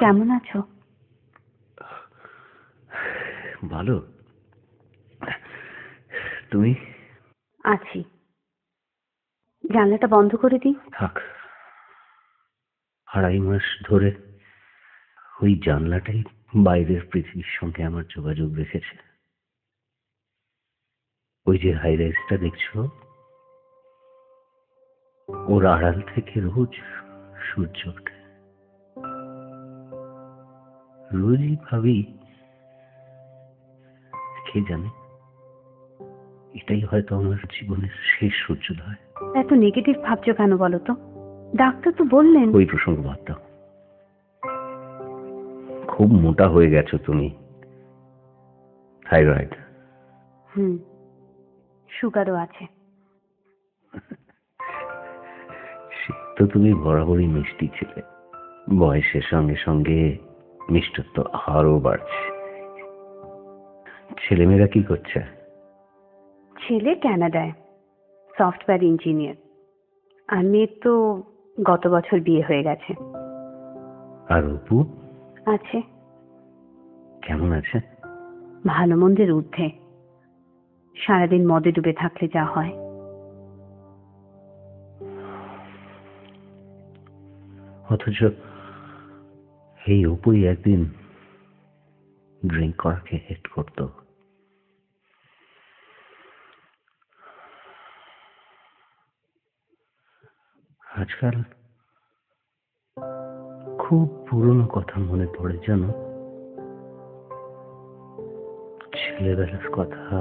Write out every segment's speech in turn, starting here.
কেমন আছো? ভালো। তুমি? আছি। জানলাটা বন্ধ করে দিই? থাক। 2.5 মাস ধরে ওই জানলাটাই বাইরের পৃথিবীর সঙ্গে আমার যোগাযোগ রেখেছে। ওই যে হাই রাইজটা দেখছো, ওর আড়াল থেকে রোজ সূর্য ওঠে। রোজই ভাবি, কে জানে এটাই হয়তো আমার জীবনের শেষ সূর্যোদয়। এত নেগেটিভ ভাবছো কেন বলো তো? ডাক্তার তো বললেন। ওই প্রসঙ্গ বাদ দাও। খুব মোটা হয়ে গেছো তুমি। থাইরয়েড। সুগারও আছে। তো তুমি বরাবরই মিষ্টি ছিলে, বয়সের সঙ্গে সঙ্গে মিষ্টত্ব আরো বাড়ছে। ছেলেমেয়েরা কি করছে? ছেলে কানাডায় সফটওয়্যার ইঞ্জিনিয়ার, আর মেয়ের তো গত বছর বিয়ে হয়ে গেছে। আর অপু? আছে। কেমন আছে? ভালো মন্দের ঊর্ধ্বে। সারাদিন মদে ডুবে থাকলে যা হয়। অথচ এই অপুই একদিন ড্রিঙ্ক করাকে হেট করতো। আজকাল খুব পুরনো কথা মনে পড়ে জানো। ছেলেবেলার কথা,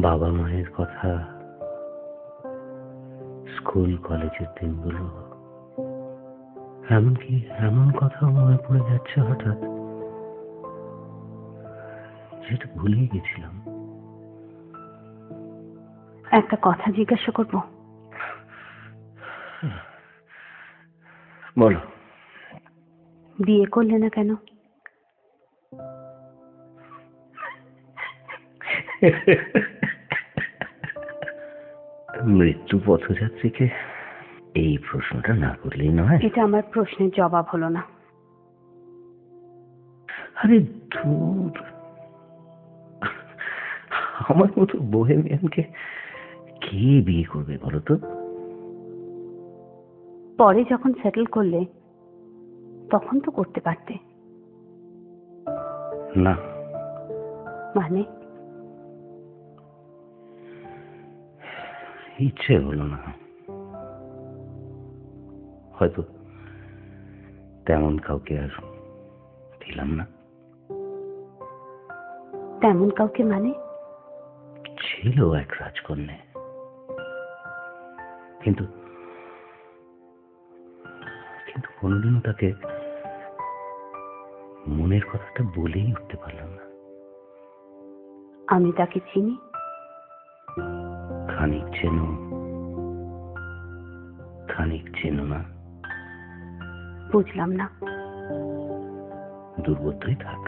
বাবা মায়ের কথা, স্কুল কলেজের দিনগুলো। এমনকি এমন কথাও মনে পড়ে যাচ্ছে হঠাৎ, যেটা ভুলেই গেছিলাম। একটা কথা জিজ্ঞাসা করবো? বলো। বিয়ে করলে না কেন? মৃত্যু পথযাত্রীকে এই প্রশ্নটা না করলেই নয়। এটা আমার প্রশ্নের জবাব হলো না। আরে ধুর, আমার মতো বোহেমিয়ানকে কে বিয়ে করবে বলো তো? পরে যখন সেটেল করলে তখন তো করতে পারতে। না। মানে? ইচ্ছে হলো না। হয়তো তেমন কাউকে আর দিলাম না। তেমন কাউকে মানে? ছিল এক রাজকন্যা, কিন্তু কিন্তু কোনোদিনও তাকে মনের কথাটা বলেই উঠতে পারলাম না। আমি তাকে চিনি। খানিক চেনো, খানিক চেনো না। বুঝলাম না। দুর্বোধ্যই থাক।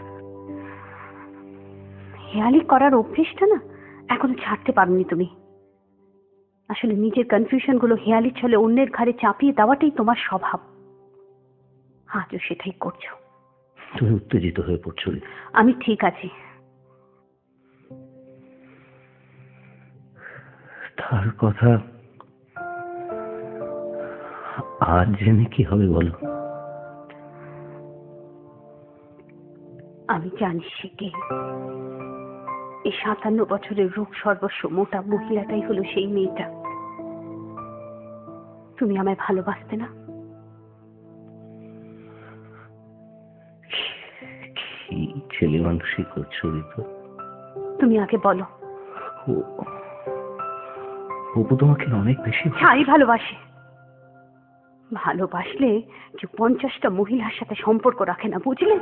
হেয়ালি করার অভ্যেসটা না এখনো ছাড়তে পারোনি তুমি। আসলে নিজের কনফিউশন গুলো হেয়ালি ছলে অন্যের ঘাড়ে চাপিয়ে দেওয়াটাই তোমার স্বভাব। আজও সেটাই করছো। তুমি উত্তেজিত হয়ে পড়ছো। আমি ঠিক আছি। তার কথা আজ জেনে কি হবে বলো? আমি জানি সে কে। এই 57 বছরের রূপ সর্বস্ব মোটা মহিলাটাই হলো সেই মেয়েটা। তুমি আমায় ভালোবাসতে না? কি ছেলে মানুষই করছো ঋতু? তুমি আগে বলো। অপু তোমাকে অনেক বেশি ভালোবাসে। ভালোবাসলে যে 50টা মহিলার সাথে সম্পর্ক রাখে না, বুঝলে?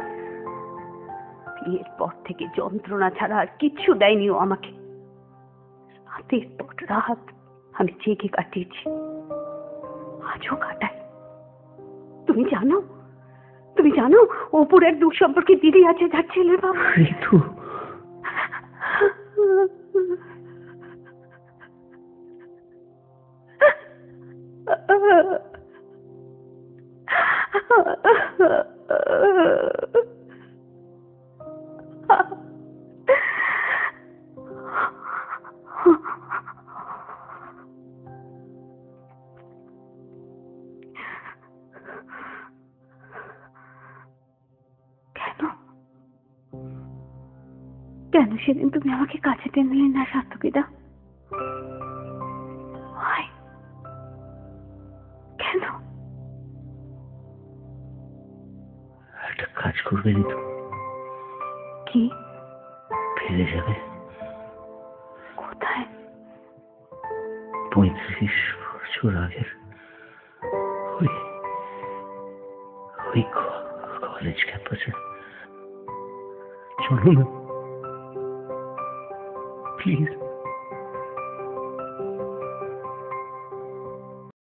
বিয়ের পর থেকে যন্ত্রণা ছাড়া আর কিচ্ছু দেয়নি ও আমাকে। রাতের পর রাত আমি জেগে কাটিয়েছি, আজও কাটাই। তুমি জানো অপুর এক দূর সম্পর্কে দিদি আছে, যার ছেলের বাবা। ঋতু, কেন সেদিন তুমি আমাকে কাছে টেনে নিলে না সার্থকীদা? Why? কেন? একটা কাজ করবে ঋতু, কি? ফিরে যাবে কোথায়? 35 বছর আগের ওই ওই কলেজ ক্যাম্পাসে। চলো না প্লিজ।